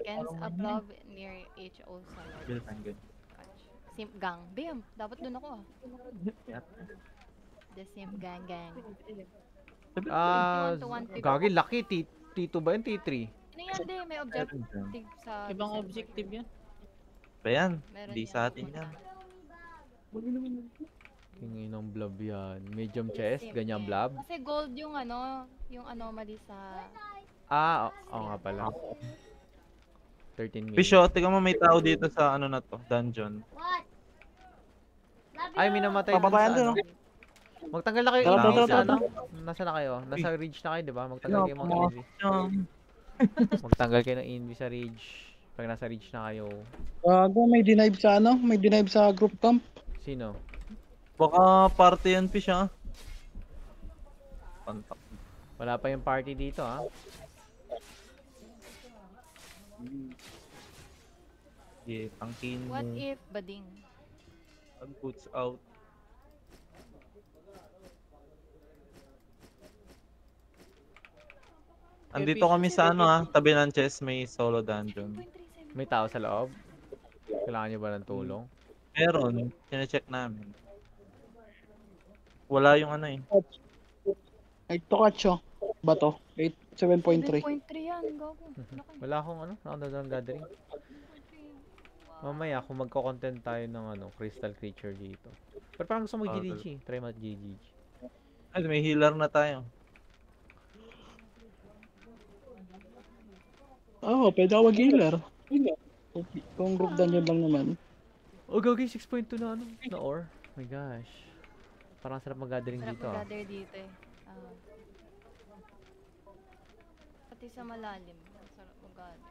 seconds above near HO sa Bill time good. Simp gang. Bam! Dapat dun ako ah. Yeah. The Simp gang gang. Ah, 51 to 150. gagi, laki. T2 ba yun? T3? Ano yan di? May objective sa Ibang December. objective yan. Pa yan. Meron Hindi yan, sa atin pupunta. yan. Tingin ng blob yan. Medium chest, Simp ganyan yan. blob. Kasi gold yung ano, yung anomaly sa... Ah, oo nga pala. 13 minutes. Pisho, tingnan mo may tao dito sa ano na to, dungeon. Ay, minamatay dun Papatayan sa dun, ano. Magtanggal na kayo Tara, EV tara, sa tara, ano. Nasa na kayo? Nasa ridge na kayo, di ba? Magtanggal kayo mga EV. Um, Magtanggal kayo ng EV sa ridge. Pag nasa ridge na kayo. Gago, may denive sa ano? May denive sa group camp. Sino? Baka party yan, Fish, ha? Pantak. Wala pa yung party dito, ha? Yeah, tangkin mo. What if bading? Pag boots out. Andito kami sa ano, ha? Tabi ng chest, may solo dungeon. 7.37. May tao sa loob? Kailangan nyo ba ng tulong? Meron, sine-check namin. Wala yung ano eh. Ay, Tokacho. Bato. 7.3. 7.3 yan, gago. Laki. Wala akong ano, nakadadang gathering. Mamaya, kung magko-content tayo ng ano, crystal creature dito. Pero parang gusto mo GDG. Try mag GDG. Ay, may healer na tayo. Oo, pwede ako mag-healer. Kung group dungeon lang naman. Oh, gagi, 6.2 na ano, na ore. Oh my gosh. Parang sarap mag-gathering Sarap dito, ah. mag-gather dito eh. Pati sa malalim. Sarap mag-gather.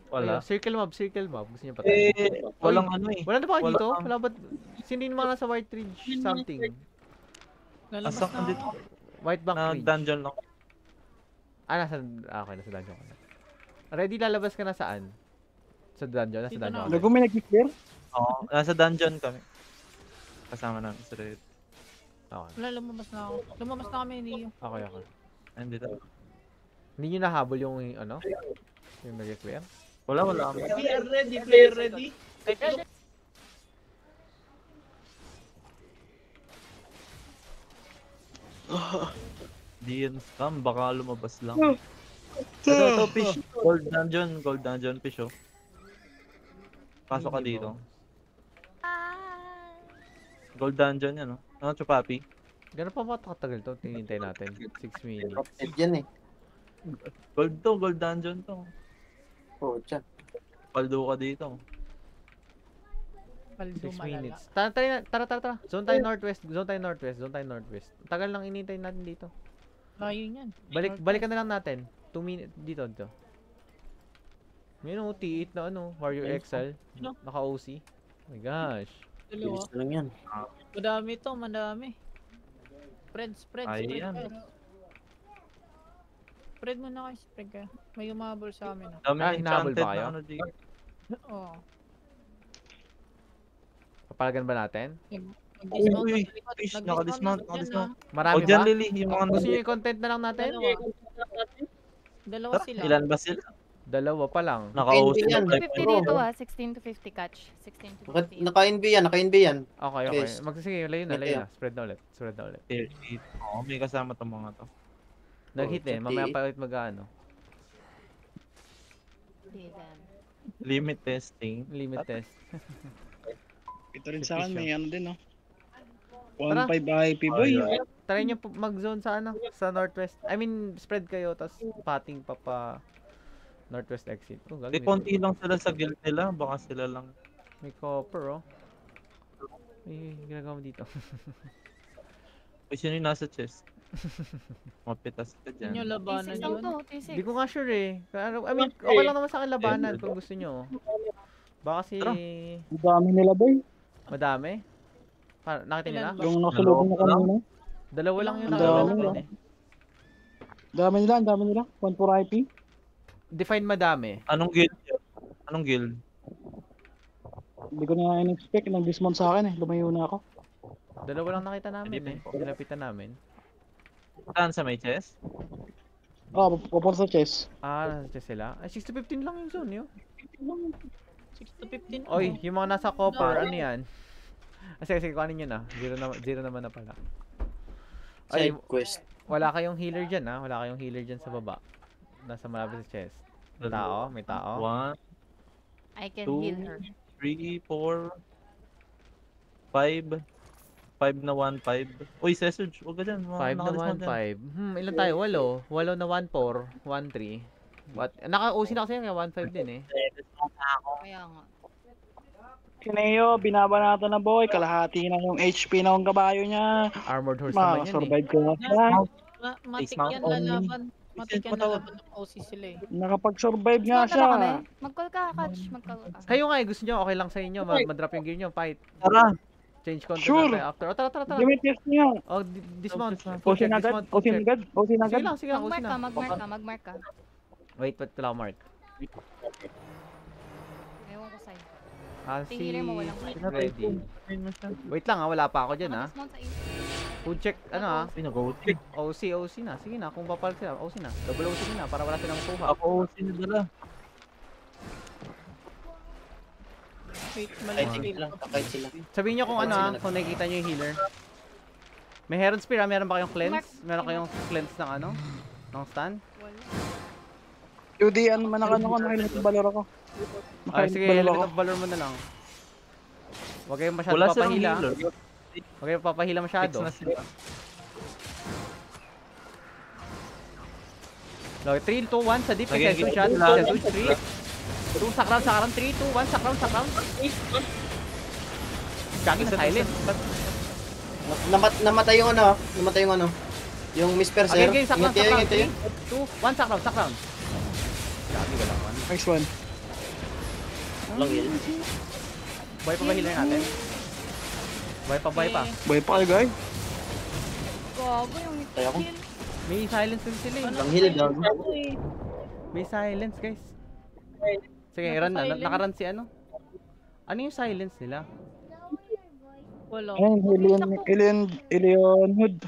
Wala. Ayun, circle mob. Gusto niyo patayin? Walang ano eh. Wala na ba kayo wala dito? kang- Wala ba? Sino yung mga nasa White Ridge something? Lalabas Asang na andito? ako. White Bank Ridge. Nag-dungeon lang. Okay, nasa dungeon ka na. Ready, lalabas ka na saan? Sa dungeon? Nasa Dito dungeon na. ka. Gago, may nag-clear? Oo, nasa dungeon kami. Kasama namin sa Red. Okay. Wala, lumabas na ako. Lumabas na kami, Neo. Okay. Andito. Hindi nyo nahabol yung ano? Yung nag-clear? Wala kami. Player ready. Di yun scam, baka lumabas lang. Ito, fish. Gold dungeon, fish, oh. Pasok ka Hindi dito. Ah! Gold dungeon yan, oh. Ano, Chupapi? Gano'n pa ba katagal to? Tinintay natin. 6 minutes. Yan eh. Gold dungeon to. Oo, tiyan. Paldo ka dito. Paldo 6 malala. minutes. Tara. Zone tayo northwest. Tagal lang inintay natin dito. Layo yan. Balikan na lang natin. 2 minutes dito. May no, T8 na ano, Warrior Excel. Naka-OC. Oh my gosh. Dalawa. Bilis na lang yan. Madami to, madami. Spread. Ayan. Spread muna kayo, spread kayo. May umabol sa amin. Dami hinahabol enchanted ba kayo? na ano dito. Oo. Papalagan ba natin? Nag-dismount Uy, na sa likod. fish, Nag-dismount naka-dismount, na dyan, naka-dismount. Marami O dyan, ba? Lily, yung mga Gusto nyo yung content na lang natin? Dalawa Tara, sila. ilan ba sila? Dalawa pa lang. Naka-OC Hindi yan. na 50 type. dito ah, 16 to 50 catch. 16 to 50. Naka-NB yan. Okay. Yes. Sige, layo Ito na. Spread na ulit. Oo, may kasama tong mga to. Nag-hit eh. check Mamaya it. pa ulit mag-ano. Damn. Limit testing. Limit test. Ito rin sa akin, may ano din, no? Tara. 1.5 IP, boy. Try nyo mag-zone sa ano? Sa northwest. I mean, spread kayo, tapos pating pa northwest exit. Oh, Di galing. konti lang sila sa guild nila, baka sila lang. May copper, oh. Ay, ginagawa mo dito. Uy, sino yung nasa chest? Mapitas ka Yun yung dyan. labanan T6 lang yun. to, T6. Hindi ko nga sure eh. I mean, okay lang naman sa akin labanan kung gusto nyo. Baka kasi Tara. Ang dami nila, boy. madami. Nakita nila? Ilan ba? Yung nasulubong na kanina. Dalawa lang yung Ang nakita dami, namin no? eh. Dami nila. 1.4 IP. Define madami. Anong guild yun? Anong guild? Hindi ko na in-expect. Nag-dismount sa akin eh. Lumayo na ako. Dalawa lang nakita namin Hindi eh. po. Nilapitan namin. Saan sa may chest? Oh, pupunta sa chest. Nasa chest sila. Ay, 6 to 15 lang yung zone yun. 6 to 15. Oy, yung mga nasa copper, ano yan? Sige, kuhanin nyo na. Zero naman na pala. Ay, Side quest. wala kayong healer dyan ha. Wala kayong healer dyan sa baba. Nasa malapit sa chest. Tao? May tao? 1, I can Two. heal her. 3, 4, 5. 5 na 1, 5. Uy, Sesuge, huwag ka dyan. 5 na 1, 5. Ilan tayo? 8. 8 na 1, 4. 1, 3. What? Naka-OC na kasi kaya 1, 5 din eh. Kaya nga. Kineo, binabanatan na boy. Kalahati na yung HP na yung kabayo niya. Armored horse naman yan eh. Makasurvive ko na siya. Matik Mount yan only. lalaban. Matik yan Patawad. lalaban ng OC sila eh. Nakapag-survive nga Mag-call ka siya. ba kami? Mag-call ka, Catch. Mag-call ka. Kayo nga gusto nyo, okay lang sa inyo. Madrop yung gear nyo, fight. Tara! Change content Sure. natin after. Tara. Gamit test niya. Oh, dismount. Full Osin check, agad. dismount, full Osin check. agad. Osin agad. Sige lang, OC Mag-mark ka, na. mag-mark ka. Wait, wala ako mark. Ewan ko sa'yo. Si... Tingin mo, walang mark. Ready. Wait lang wala pa ako dyan Mag-dismount sa isa. Full check, Ay, nag-OC. OC na. Sige na, kung papalit sila, OC na. Double OC na, para wala silang kuha. Ako OC na dala. Wait, Fighting mali. sila. Kakait sila. Sabihin nyo kung kung nakikita nyo yung healer. May Heron Spear meron ba kayong cleanse? Meron kayong cleanse ng ng stun? Wala. UD, man ako nakilit ng balor ako. Ay, sige, Balor limit ako. of valor mo na lang. Huwag kayong masyado Wala silang papahila. healer. Huwag kayong papahila masyado. Fix na sila. Okay, 3, 2, 1 sa deep. Lagyan Sesu kita shot. sila. Sesu 3. 2 sakram. 3, 2, 1 sakram. Gagi na silent. Namatay yung ano. Namatay yung ano. Yung Miss Perser. Okay, sakram. Ingat kayo, ingat kayo. 3, 2, 1 sakram. Gagi, wala ko. Next one. Long heal. Buhay pa ba healer natin? Buhay pa. Boy pa kayo, guys. Gago yung Tayo ako. heal. May silence din sila eh. Long heal daw. May silence, guys. Sige, run na. Naka-silence. Nakarun si ano? Ano yung silence nila? Wala. Ayun, Alien Hood.